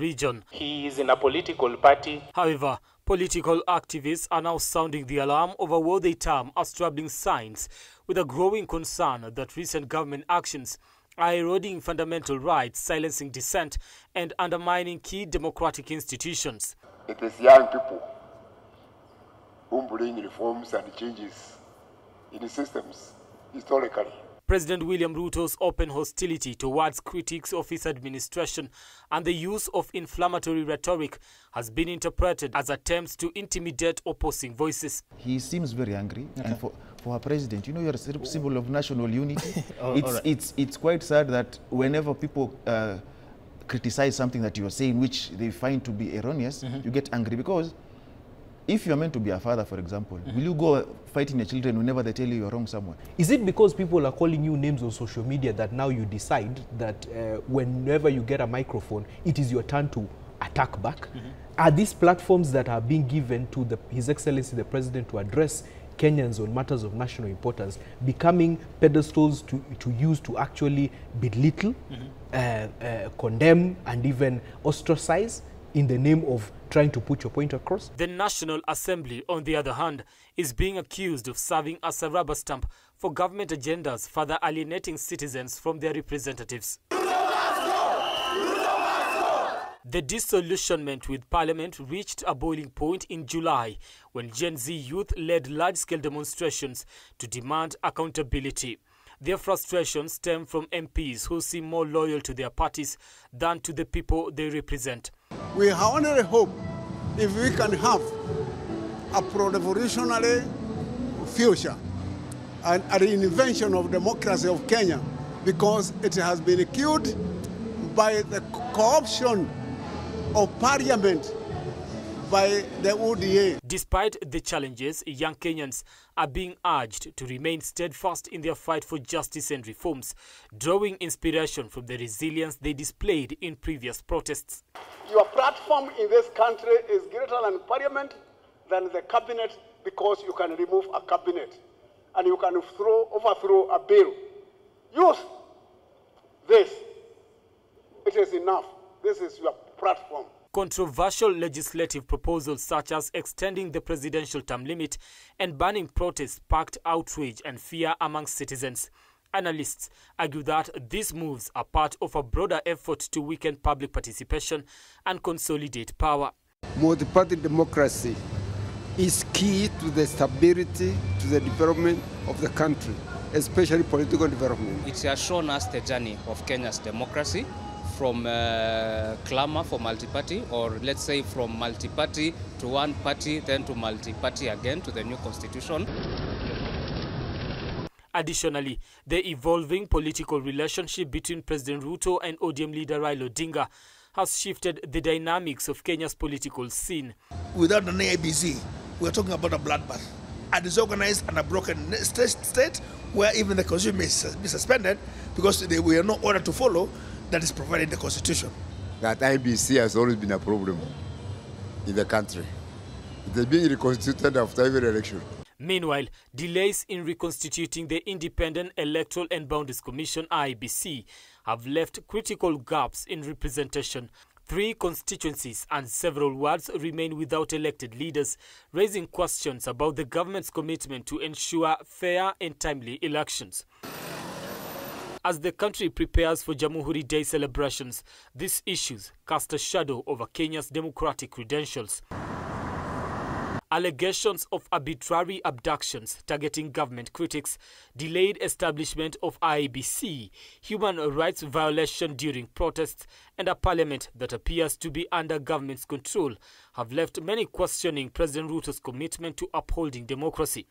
region. He is in a political party. However, political activists are now sounding the alarm over what they term as troubling signs, with a growing concern that recent government actions are eroding fundamental rights, silencing dissent, and undermining key democratic institutions. It is young people who bring reforms and changes in the systems historically. President William Ruto's open hostility towards critics of his administration and the use of inflammatory rhetoric has been interpreted as attempts to intimidate opposing voices. He seems very angry, and for a president, you know, you're a symbol of national unity. It's quite sad that whenever people criticize something that you're saying, which they find to be erroneous, you get angry, because if you're meant to be a father, for example, will you go fighting your children whenever they tell you you're wrong somewhere? Is it because people are calling you names on social media that now you decide that whenever you get a microphone, it is your turn to attack back? Are these platforms that are being given to His Excellency the President to address Kenyans on matters of national importance becoming pedestals to use to actually belittle, condemn, and even ostracize in the name of trying to put your point across? The National Assembly, on the other hand, is being accused of serving as a rubber stamp for government agendas, further alienating citizens from their representatives. The disillusionment with Parliament reached a boiling point in July when Gen Z youth led large-scale demonstrations to demand accountability. Their frustrations stem from MPs who seem more loyal to their parties than to the people they represent. We only hope if we can have a pro-revolutionary future and a reinvention of democracy of Kenya, because it has been killed by the corruption of Parliament by the ODA. Despite the challenges, young Kenyans are being urged to remain steadfast in their fight for justice and reforms, drawing inspiration from the resilience they displayed in previous protests. Your platform in this country is greater than Parliament, than the cabinet, because you can remove a cabinet and you can overthrow a bill. Use this. It is enough. This is your platform. Controversial legislative proposals such as extending the presidential term limit and banning protests sparked outrage and fear among citizens. Analysts argue that these moves are part of a broader effort to weaken public participation and consolidate power. Multi-party democracy is key to the stability, to the development of the country, especially political development. It has shown us the journey of Kenya's democracy, from clamor for multi-party, or let's say from multi-party to one party, then to multi-party again to the new constitution. Additionally, the evolving political relationship between President Ruto and ODM leader Raila Odinga has shifted the dynamics of Kenya's political scene. Without an ABC, we're talking about a bloodbath, a disorganized and a broken state where even the constitution may be suspended because they were no order to follow that is provided in the Constitution. That IBC has always been a problem in the country. It has been reconstituted after every election. Meanwhile, delays in reconstituting the Independent Electoral and Boundaries Commission (IEBC) have left critical gaps in representation. 3 constituencies and several wards remain without elected leaders, raising questions about the government's commitment to ensure fair and timely elections. As the country prepares for Jamhuri Day celebrations, these issues cast a shadow over Kenya's democratic credentials. Allegations of arbitrary abductions targeting government critics, delayed establishment of IEBC, human rights violation during protests, and a parliament that appears to be under government's control have left many questioning President Ruto's commitment to upholding democracy.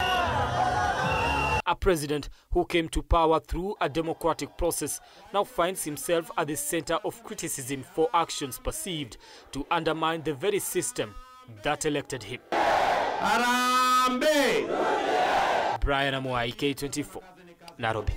A president who came to power through a democratic process now finds himself at the center of criticism for actions perceived to undermine the very system that elected him. Brian Amuai, K24, Nairobi.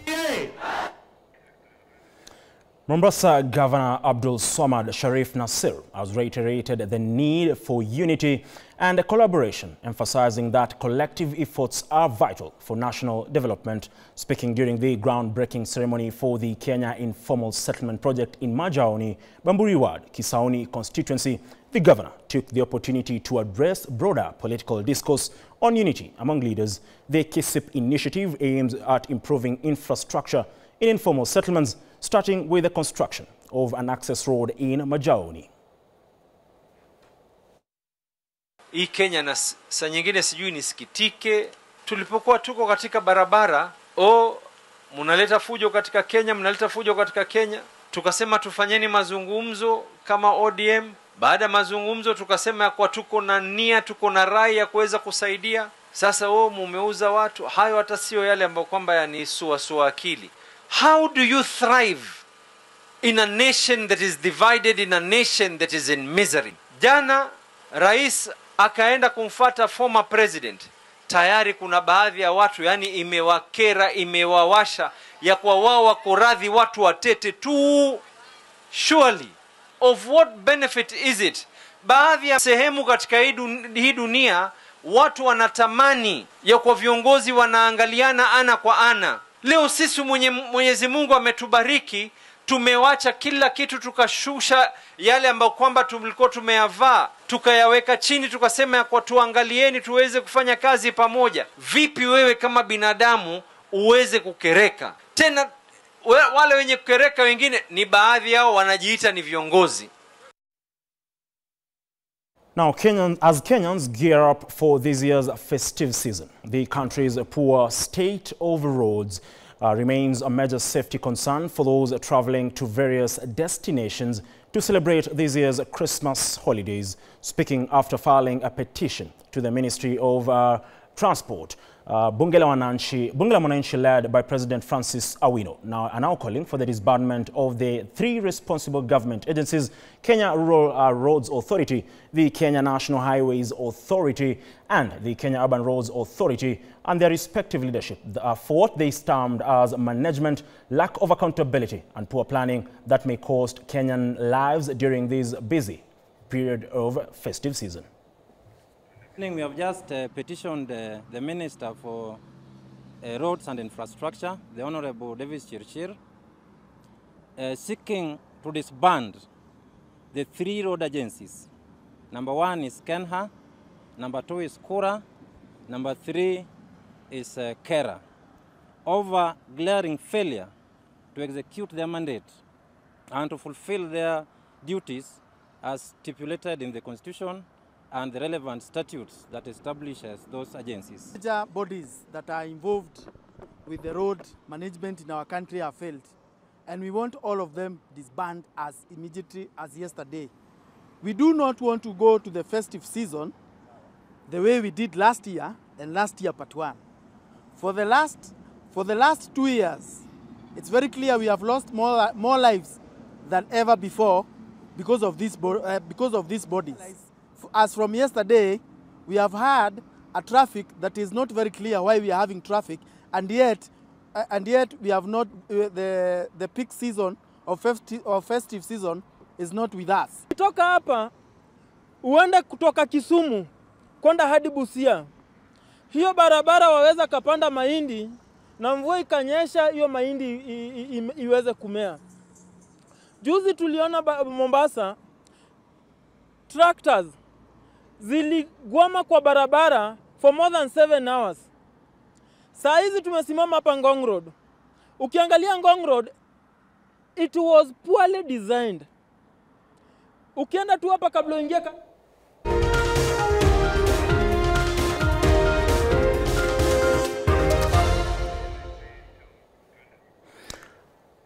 Mombasa Governor Abdul Swamad Sharif Nasir has reiterated the need for unity and collaboration, emphasizing that collective efforts are vital for national development. Speaking during the groundbreaking ceremony for the Kenya Informal Settlement Project in Majaoni, Bamburi Ward, Kisauni constituency, the governor took the opportunity to address broader political discourse on unity among leaders. The KISIP initiative aims at improving infrastructure in informal settlements, starting with the construction of an access road in Majaoni. Hii Kenya na saa nyingine sijui nisikitike, tulipokuwa tuko katika barabara, mnaleta fujo katika Kenya, mnaleta fujo katika Kenya. Tukasema tufanyeni mazungumzo kama ODM. Baada mazungumzo tukasema kwa tuko na nia, tuko na rai ya kuweza kusaidia. Sasa mumeuza watu, hayo hata sio yale ambayo kwamba yanisua akili. How do you thrive in a nation that is divided, in a nation that is in misery? Jana rais akaenda kumfuata former president. Tayari kuna baadhi ya watu imewakera, imewawasha ya kwa wao wako radhi watu watete tu. Surely of what benefit is it? Baadhi ya sehemu katika hii dunia watu wanatamani ya kwa viongozi wanaangaliana ana kwa ana. Leo sisi Mwenyezi Mungu ametubariki, tumewacha kila kitu, tukashusha yale ambayo kwamba tulikuwa tumeyavaa, tukayaweka chini, tukasema kwa tuangalieni tuweze kufanya kazi pamoja. Vipi wewe kama binadamu uweze kukereka? Tena wale wenye kukereka wengine ni baadhi yao wanajiita ni viongozi. Now, as Kenyans gear up for this year's festive season, the country's poor state of roads remains a major safety concern for those traveling to various destinations to celebrate this year's Christmas holidays. Speaking after filing a petition to the Ministry of Transport, Bunge la Mwananchi, led by President Francis Awino, are now calling for the disbandment of the three responsible government agencies: Kenya Rural Roads Authority, the Kenya National Highways Authority, and the Kenya Urban Roads Authority, and their respective leadership, for what they termed as management, lack of accountability, and poor planning that may cost Kenyan lives during this busy period of festive season. We have just petitioned the Minister for Roads and Infrastructure, the Honorable Davis Chirchir, seeking to disband the three road agencies. Number 1 is Kenha, number 2 is Kura, number 3 is Kera, over glaring failure to execute their mandate and to fulfill their duties as stipulated in the Constitution and the relevant statutes that establishes those agencies. Major bodies that are involved with the road management in our country have failed, and we want all of them disbanded as immediately as yesterday. We do not want to go to the festive season the way we did last year and last year part 1. For the last 2 years, it's very clear we have lost more lives than ever before because of these bodies. As from yesterday, we have had a traffic that is not very clear why we are having traffic, and yet we have not the peak season of festive season is not with us. Kutoka hapa uende kutoka Kisumu kwenda hadi Busia, hiyo barabara waweza kapanda mahindi na mvua ikanyesha hiyo mahindi iweze kumea. Juzi tuliona Mombasa tractors ziligwama kwa barabara for more than 7 hours. Saa hizi tumesimama hapa Ngong Road. Ukiangalia Ngong Road, it was poorly designed. Ukienda tu hapa kabla uingie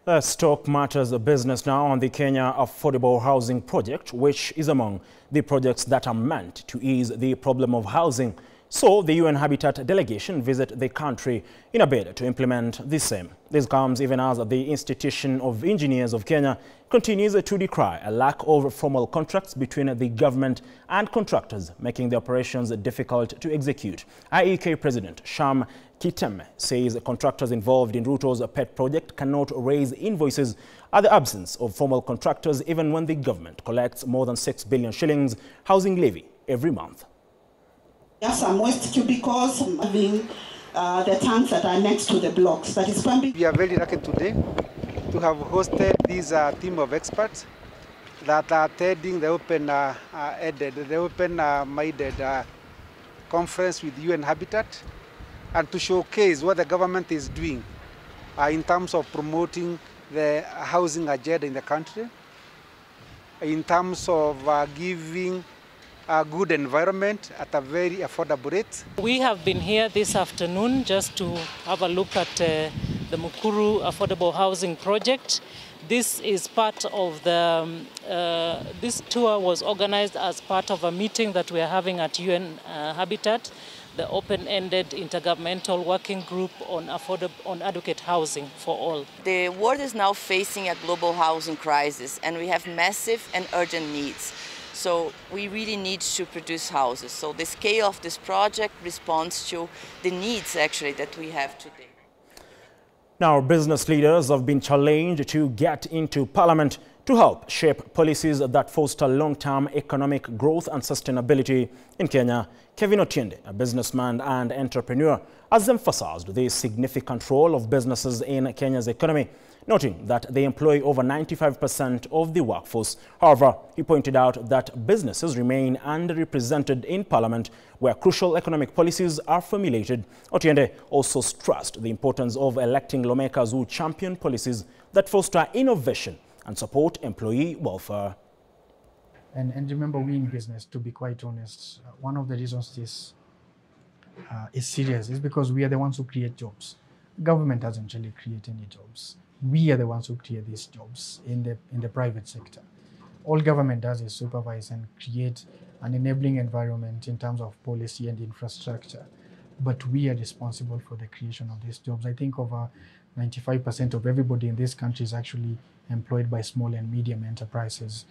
Let's talk matters of business now on the Kenya Affordable Housing Project, which is among the projects that are meant to ease the problem of housing So the UN Habitat delegation visit the country in a bid to implement the same. This comes even as the Institution of Engineers of Kenya continues to decry a lack of formal contracts between the government and contractors, making the operations difficult to execute. IEK President Sham Kiteme says contractors involved in Ruto's pet project cannot raise invoices at the absence of formal contractors, even when the government collects more than 6 billion shillings housing levy every month. There are some waste cubicles having the tanks that are next to the blocks. That is pumping. We are very lucky today to have hosted this team of experts that are attending the open-minded conference with UN Habitat, and to showcase what the government is doing in terms of promoting the housing agenda in the country, in terms of giving a good environment at a very affordable rate. We have been here this afternoon just to have a look at the Mukuru Affordable Housing Project. This is part of the, this tour was organized as part of a meeting that we are having at UN Habitat, the open-ended intergovernmental working group on adequate housing for all. The world is now facing a global housing crisis, and we have massive and urgent needs. So we really need to produce houses. So the scale of this project responds to the needs actually that we have today. Now, business leaders have been challenged to get into parliament to help shape policies that foster long-term economic growth and sustainability in Kenya. K24 TV, a businessman and entrepreneur, has emphasized the significant role of businesses in Kenya's economy, noting that they employ over 95% of the workforce. However, he pointed out that businesses remain underrepresented in parliament, where crucial economic policies are formulated. Otiende also stressed the importance of electing lawmakers who champion policies that foster innovation and support employee welfare. And remember, we in business, to be quite honest, one of the reasons this is serious is because we are the ones who create jobs. Government doesn't really create any jobs. We are the ones who create these jobs in the private sector. All government does is supervise and create an enabling environment in terms of policy and infrastructure. But we are responsible for the creation of these jobs. I think over 95% of everybody in this country is actually employed by small and medium enterprises.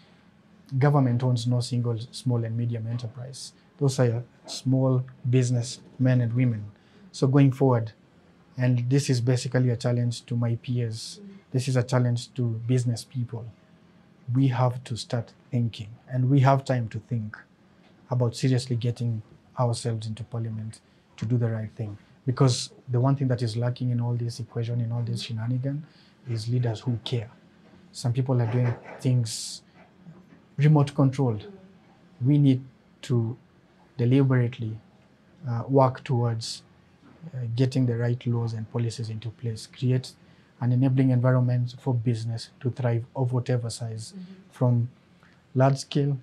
Government owns no single small and medium enterprise. Those are small business men and women. So going forward, and this is basically a challenge to my peers, this is a challenge to business people, we have to start thinking, and we have time to think about seriously getting ourselves into parliament to do the right thing. Because the one thing that is lacking in all this equation, in all this shenanigan, is leaders who care. Some people are doing things remote controlled. We need to deliberately work towards getting the right laws and policies into place, create an enabling environment for business to thrive of whatever size, from large scale.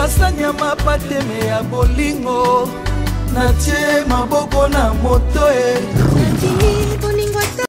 Sanya mapateme ya bolingo na tie maboko na moto